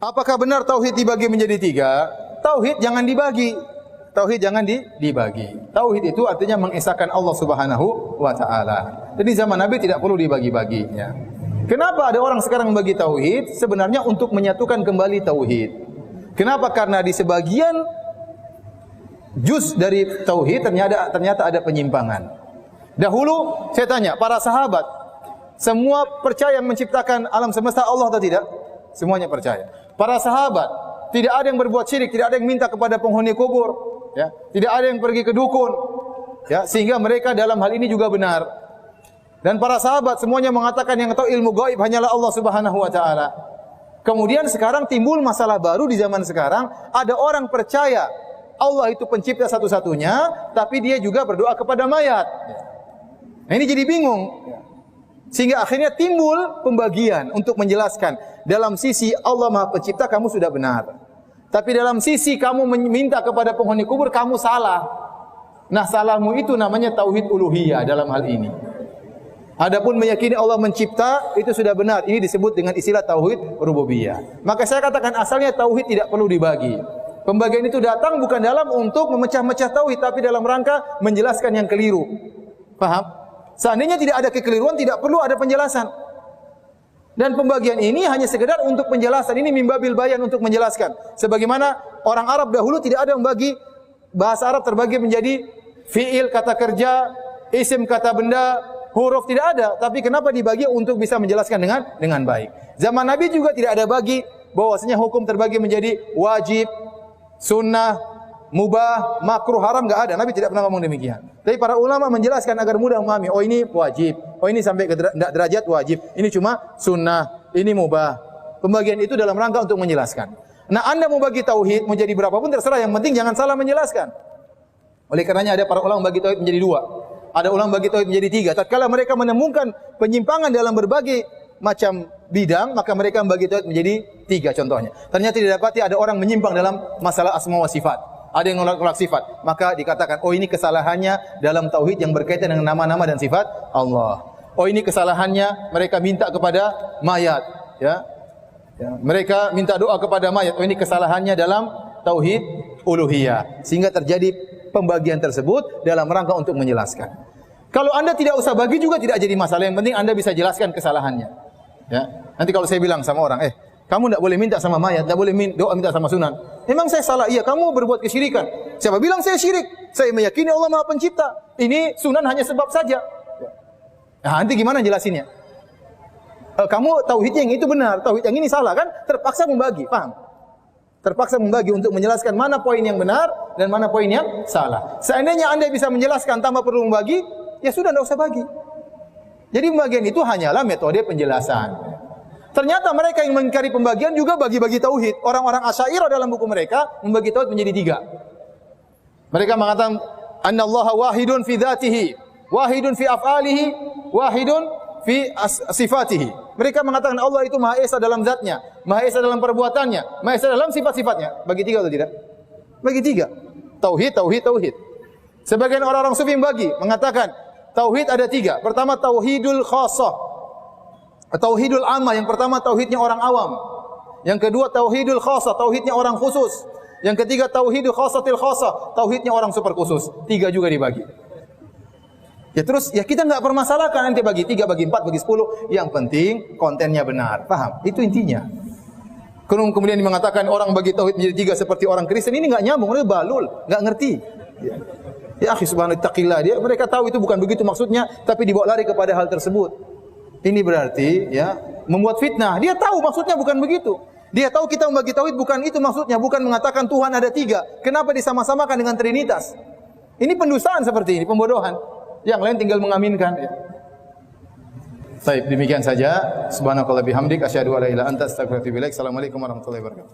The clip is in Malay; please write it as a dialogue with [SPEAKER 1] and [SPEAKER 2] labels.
[SPEAKER 1] Apakah benar tauhid dibagi menjadi tiga? Tauhid jangan dibagi. Tauhid jangan dibagi. Tauhid itu artinya mengesahkan Allah Subhanahu wa taala. Jadi zaman Nabi tidak perlu dibagi-baginya. Kenapa ada orang sekarang membagi tauhid? Sebenarnya untuk menyatukan kembali tauhid. Kenapa? Karena di sebagian juz dari tauhid ternyata ada penyimpangan. Dahulu saya tanya, para sahabat semua percaya menciptakan alam semesta Allah atau tidak? Semuanya percaya. Para sahabat tidak ada yang berbuat syirik, tidak ada yang minta kepada penghuni kubur, ya. Tidak ada yang pergi ke dukun, ya, sehingga mereka dalam hal ini juga benar. Dan para sahabat semuanya mengatakan yang tahu ilmu gaib hanyalah Allah Subhanahu wa taala. Kemudian sekarang timbul masalah baru di zaman sekarang, ada orang percaya Allah itu pencipta satu-satunya, tapi dia juga berdoa kepada mayat. Nah, ini jadi bingung. Sehingga akhirnya timbul pembagian untuk menjelaskan. Dalam sisi Allah Maha Pencipta kamu sudah benar. Tapi dalam sisi kamu meminta kepada penghuni kubur kamu salah. Nah, salahmu itu namanya tauhid uluhiyah dalam hal ini. Adapun meyakini Allah mencipta itu sudah benar. Ini disebut dengan istilah tauhid rububiyah. Maka saya katakan asalnya tauhid tidak perlu dibagi. Pembagian itu datang bukan dalam untuk memecah-mecah tauhid, tapi dalam rangka menjelaskan yang keliru. Paham? Seandainya tidak ada kekeliruan, tidak perlu ada penjelasan. Dan pembagian ini hanya sekedar untuk penjelasan. Ini mimbabil bayan untuk menjelaskan. Sebagaimana orang Arab dahulu tidak ada yang membagi, bahasa Arab terbagi menjadi fi'il, kata kerja, isim, kata benda, huruf, tidak ada. Tapi kenapa dibagi? Untuk bisa menjelaskan dengan baik. Zaman Nabi juga tidak ada bagi, bahwasanya hukum terbagi menjadi wajib, sunnah, mubah, makruh, haram, enggak ada. Nabi tidak pernah ngomong demikian. Tapi para ulama menjelaskan agar mudah memahami. Oh, ini wajib. Oh, ini sampai ke derajat wajib. Ini cuma sunnah. Ini mubah. Pembagian itu dalam rangka untuk menjelaskan. Nah, Anda mau bagi tauhid menjadi berapapun terserah. Yang penting jangan salah menjelaskan. Oleh karenanya ada para ulama bagi tauhid menjadi dua. Ada ulama bagi tauhid menjadi tiga. Tatkala mereka menemukan penyimpangan dalam berbagai macam bidang, maka mereka membagi tauhid menjadi tiga contohnya. Ternyata didapati ada orang menyimpang dalam masalah asma wa sifat. Ada yang menolak sifat, maka dikatakan, oh ini kesalahannya dalam tauhid yang berkaitan dengan nama-nama dan sifat Allah. Oh ini kesalahannya mereka minta kepada mayat, ya. Mereka minta doa kepada mayat. Oh ini kesalahannya dalam tauhid uluhiyah. Sehingga terjadi pembagian tersebut dalam rangka untuk menjelaskan. Kalau Anda tidak usah bagi juga tidak jadi masalah. Yang penting Anda bisa jelaskan kesalahannya. Ya. Nanti kalau saya bilang sama orang, kamu tidak boleh minta sama mayat, tidak boleh doa minta sama sunan. Memang saya salah, iya kamu berbuat kesyirikan. Siapa bilang saya syirik? Saya meyakini Allah Maha Pencipta. Ini sunan hanya sebab saja. Nah, nanti gimana jelasinnya? Kamu tauhid yang itu benar, tauhid yang ini salah kan? Terpaksa membagi, paham? Terpaksa membagi untuk menjelaskan mana poin yang benar dan mana poin yang salah. Seandainya Anda bisa menjelaskan tanpa perlu membagi, ya sudah tidak usah bagi. Jadi pembagian itu hanyalah metode penjelasan. Ternyata mereka yang mengingkari pembagian juga bagi-bagi tauhid. Orang-orang Asy'ariyah dalam buku mereka membagi tauhid menjadi tiga. Mereka mengatakan annallaha wahidun fi dzatihi, wahidun fi af'alihi, wahidun fi sifatihi. Mereka mengatakan Allah itu Maha Esa dalam zatnya, Maha Esa dalam perbuatannya, Maha Esa dalam sifat-sifatnya. Bagi tiga atau tidak? Bagi tiga. Tauhid, tauhid, tauhid. Sebagian orang-orang sufi membagi, mengatakan tauhid ada tiga. Pertama tauhidul khassah. Tauhidul amma, yang pertama tauhidnya orang awam. Yang kedua tauhidul khassa, tauhidnya orang khusus. Yang ketiga tauhidul khassatil khassa, tauhidnya orang super khusus. Tiga juga dibagi. Ya terus ya kita enggak permasalahkan nanti bagi 3, bagi 4, bagi 10. Yang penting kontennya benar. Paham? Itu intinya. Kemudian mengatakan orang bagi tauhid menjadi 3 seperti orang Kristen, ini enggak nyambung, mereka balul, enggak ngerti. Ya akhi subhanallah taqillah, mereka tahu itu bukan begitu maksudnya, tapi dibawa lari kepada hal tersebut. Ini berarti ya membuat fitnah. Dia tahu maksudnya bukan begitu. Dia tahu kita membagi tauhid bukan itu maksudnya, bukan mengatakan Tuhan ada 3. Kenapa disama-samakan dengan Trinitas? Ini pendustaan seperti ini, pembodohan. Yang lain tinggal mengaminkan. Ya. Baik, demikian saja. Subhanakallah bihamdik asyhadu an la ilaha illa anta astaghfiruka wa atubu ilaik. Assalamualaikum warahmatullahi wabarakatuh.